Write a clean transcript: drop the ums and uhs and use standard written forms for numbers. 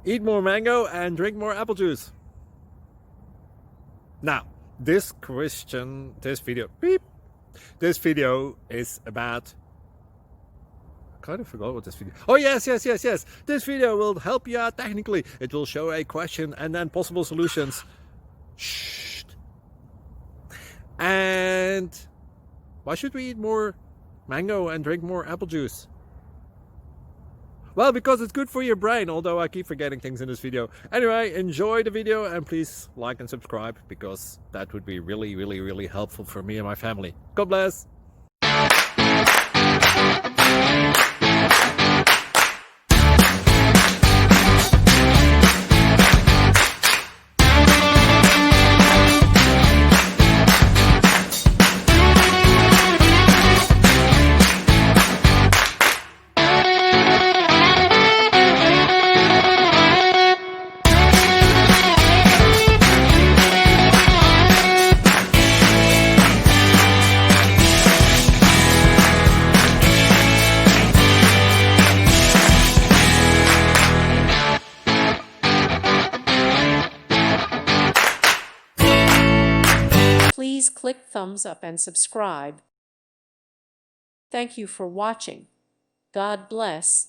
Eat more mango and drink more apple juice. Now, this video is about, I kind of forgot what this video. Oh, yes. This video will help you out technically. It will show a question and then possible solutions. Shh. And why should we eat more mango and drink more apple juice? Well, because it's good for your brain, although I keep forgetting things in this video. Anyway, enjoy the video and please like and subscribe, because that would be really helpful for me and my family. God bless! Please click thumbs up and subscribe. Thank you for watching. God bless.